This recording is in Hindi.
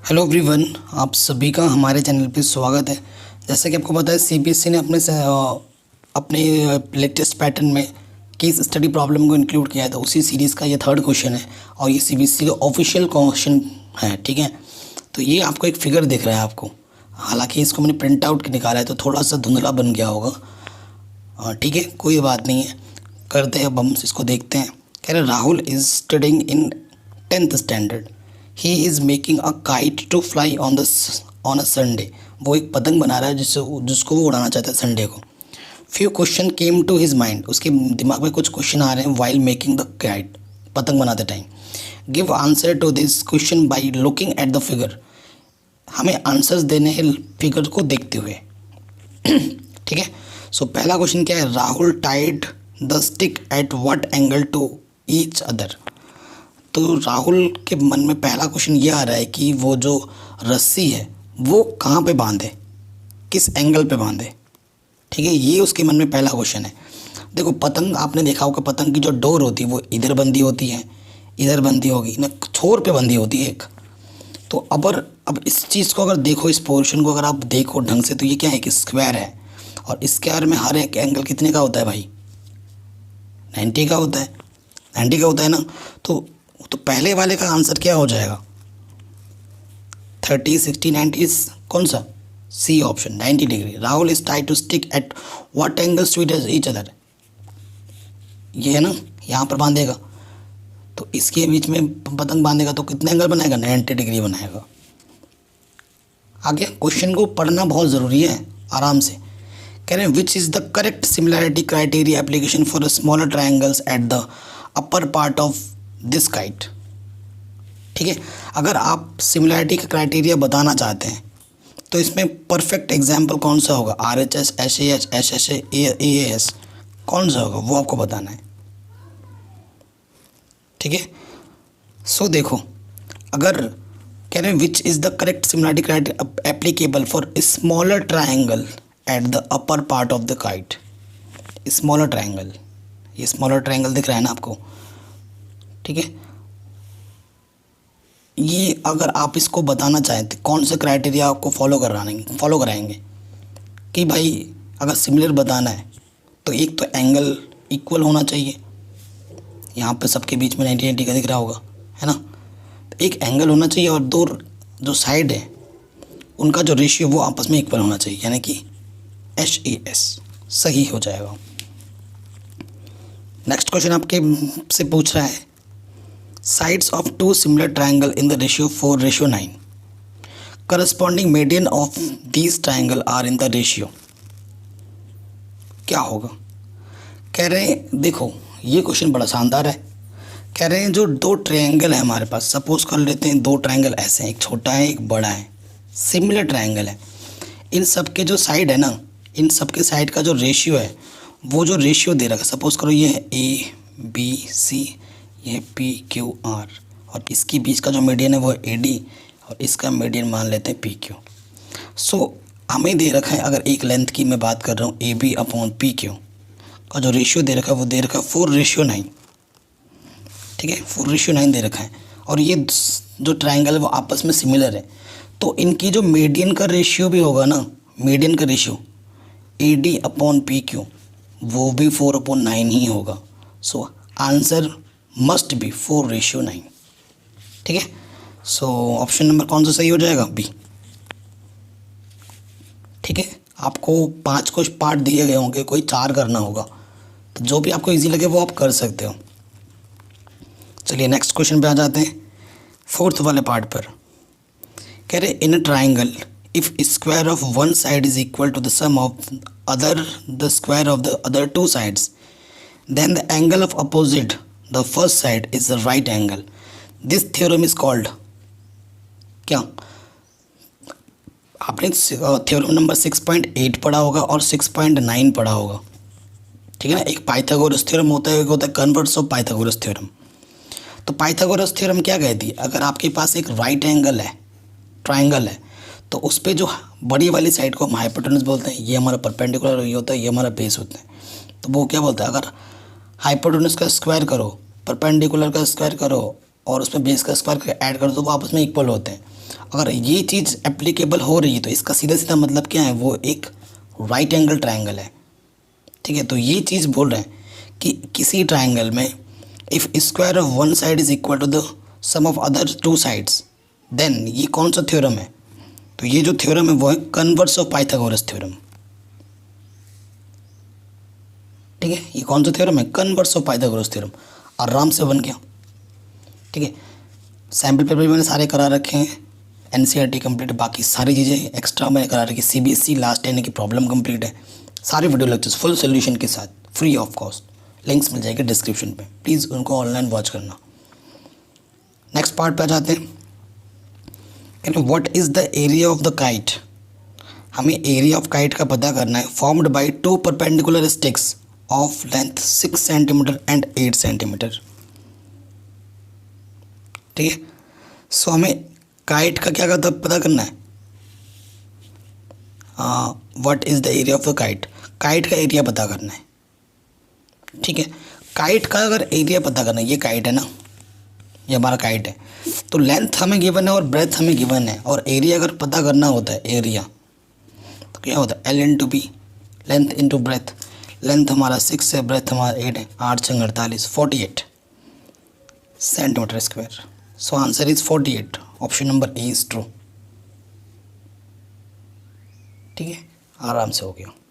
हेलो एवरीवन, आप सभी का हमारे चैनल पे स्वागत है। जैसे कि आपको पता है सीबीएसई ने अपने लेटेस्ट पैटर्न में केस स्टडी प्रॉब्लम को इंक्लूड किया है। तो उसी सीरीज़ का ये थर्ड क्वेश्चन है और ये सीबीएसई का ऑफिशियल क्वेश्चन है। ठीक है, तो ये आपको एक फिगर दिख रहा है आपको, हालांकि इसको मैंने प्रिंट आउट निकाला है तो थोड़ा सा धुंधला बन गया होगा। ठीक है, कोई बात नहीं है, करते हैं। अब हम इसको देखते हैं। कह रहे Rahul is studying in 10th standard. He is making a kite to fly on a Sunday. वो एक पतंग बना रहा है जिसको वो उड़ाना चाहता है संडे को। Few question came to his mind. उसके दिमाग में कुछ क्वेश्चन आ रहे हैं वाइल मेकिंग द काइट, पतंग बनाते time. Give answer to this question by looking at the figure. हमें आंसर्स देने हैं फिगर को देखते हुए। ठीक है, सो पहला क्वेश्चन क्या है, Rahul tied the stick at what angle to each other. तो राहुल के मन में पहला क्वेश्चन ये आ रहा है कि वो जो रस्सी है वो कहाँ पे बांधे, किस एंगल पे बांधे। ठीक है, ये उसके मन में पहला क्वेश्चन है। देखो पतंग आपने देखा होगा, पतंग की जो डोर होती है वो इधर बंधी होती है, इधर बंधी होगी ना, छोर पे बंधी होती है एक। तो अब इस चीज़ को अगर देखो, इस पोर्शन को अगर आप देखो ढंग से, तो ये क्या है कि स्क्वायर है और स्क्वायर में हर एक एंगल कितने का होता है भाई, 90 का होता है, 90 का होता है ना। तो पहले वाले का आंसर क्या हो जाएगा, 30, 60, 90, कौन सा, C option 90 degree. Rahul is tied to stick at what angles to each other. ये है ना, यहाँ पर बांधेगा तो इसके बीच में पतंग बांधेगा तो कितने एंगल बनाएगा, 90 डिग्री बनाएगा। आगे क्वेश्चन को पढ़ना बहुत ज़रूरी है आराम से। कह रहे हैं which is the correct similarity criteria application for smaller triangles at the upper part of this kite. ठीक है, अगर आप सिमिलैरिटी का क्राइटेरिया बताना चाहते हैं तो इसमें परफेक्ट एग्जाम्पल कौन सा होगा, RHS, SAH, SSA, AAS, कौन सा होगा वो आपको बताना है। ठीक है, सो देखो, अगर कह रहे हैं which is the correct similarity criteria applicable for smaller triangle at the upper part of the kite. Smaller triangle, ये स्मॉलर ट्राइंगल दिख रहा है ना आपको। ठीक है, ये अगर आप इसको बताना चाहें तो कौन से क्राइटेरिया आपको फॉलो कराएंगे कि भाई अगर सिमिलर बताना है तो एक तो एंगल इक्वल होना चाहिए, यहाँ पे सबके बीच में 90 का दिख रहा होगा, है ना। तो एक एंगल होना चाहिए और दो जो साइड है उनका जो रेशियो वो आपस में इक्वल होना चाहिए, यानी कि HAS सही हो जाएगा। नेक्स्ट क्वेश्चन आपके से पूछ रहा है sides of two similar triangle in the ratio 4:9. Corresponding median of these triangle are in the ratio. क्या होगा, कह रहे हैं देखो ये क्वेश्चन बड़ा शानदार है। कह रहे हैं जो दो ट्रायंगल है हमारे पास, सपोज कर लेते हैं दो ट्रायंगल ऐसे हैं, एक छोटा है एक बड़ा है, सिमिलर ट्रायंगल है। इन सब के जो साइड है ना, इन सब के साइड का जो रेशियो है वो जो रेशियो दे रखा है, सपोज करो ये है ABC, ये PQR और इसके बीच का जो मीडियन है वो AD और इसका मीडियन मान लेते हैं PQ। सो हमें दे रखा है, अगर एक लेंथ की मैं बात कर रहा हूँ AB/PQ का जो रेशियो दे रखा है वो दे रखा है 4:9। ठीक है, 4:9 दे रखा है और ये जो ट्राइंगल है वो आपस में सिमिलर है, तो इनकी जो मीडियन का रेशियो भी होगा ना, मीडियन का रेशियो AD/PQ वो भी 4/9 ही होगा। So answer must be 4:9। ठीक है, सो ऑप्शन नंबर कौन सा सही हो जाएगा, बी। ठीक है, आपको 5 कुछ पार्ट दिए गए होंगे, कोई 4 करना होगा, तो जो भी आपको इजी लगे वो आप कर सकते हो। चलिए नेक्स्ट क्वेश्चन पे आ जाते हैं, फोर्थ वाले पार्ट पर। कह रहे in a triangle if square of one side is equal to the sum of the square of the other two sides, then the angle of opposite the first side is the right angle. This theorem is called क्या, आपने थ्योरम नंबर 6.8 पढ़ा होगा और 6.9 पढ़ा होगा। ठीक है ना, एक पाइथागोरस थ्योरम होता है, एक होता है कन्वर्स ऑफ पाइथागोरस थ्योरम। तो पाइथागोरस थ्योरम क्या कहती है, अगर आपके पास एक राइट एंगल है, ट्राइंगल है, तो उस पर जो बड़ी वाली साइड को हम हाइपोटेनस बोलते हैं, ये हमारा परपेंडिकुलर ये होता है, ये हमारा बेस होता है। तो वो क्या बोलता है, अगर हाइपोटेनस का स्क्वायर करो, परपेंडिकुलर का स्क्वायर करो और उसमें बेस का स्क्वायर ऐड करो तो वो आपस में इक्वल होते हैं। अगर ये चीज़ एप्लीकेबल हो रही है तो इसका सीधा सीधा मतलब क्या है, वो एक राइट एंगल ट्रायंगल है। ठीक है, तो ये चीज़ बोल रहे हैं कि किसी ट्रायंगल में if square of one side is equal to the sum of other two sides, then ये कौन सा थ्योरम है? तो ये जो थ्योरम है वो है कन्वर्स ऑफ पाइथागोरस थ्योरम। ठीक है, ये कौन सा थ्योरम है? Converse of Pythagoras theorem. आराम से बन गया। ठीक है, सैम्पल पेपर भी मैंने सारे करा रखे हैं, एनसीईआरटी कंप्लीट, बाकी सारी चीज़ें एक्स्ट्रा मैंने करा रखी। सीबीएसई लास्ट यानी कि प्रॉब्लम कंप्लीट है, सारे वीडियो लेक्चर्स फुल सोल्यूशन के साथ फ्री ऑफ कॉस्ट, लिंक्स मिल जाएंगे डिस्क्रिप्शन पे, प्लीज़ उनको ऑनलाइन वॉच करना। नेक्स्ट पार्ट पे आ जाते हैं। कहते what is the area of the kite. हमें एरिया ऑफ काइट का पता करना है। Formed by two perpendicular sticks of length 6 centimetre and 8 centimetre. ठीक है, सो हमें काइट का क्या पता करना है? What is the area of the kite, kite का एरिया पता करना है। ठीक है, काइट का अगर एरिया पता करना है, ये काइट है ना, ये हमारा काइट है, तो लेंथ हमें गिवन है और ब्रेथ हमें गिवन है, और एरिया अगर पता करना होता है एरिया तो क्या होता है? L into B, length into breadth. Length हमारा 6 है, ब्रेथ हमारा 8 है, 8 से 48, 48 centimetre square. So answer is 48, option number A is true. ठीक है, आराम से हो गया।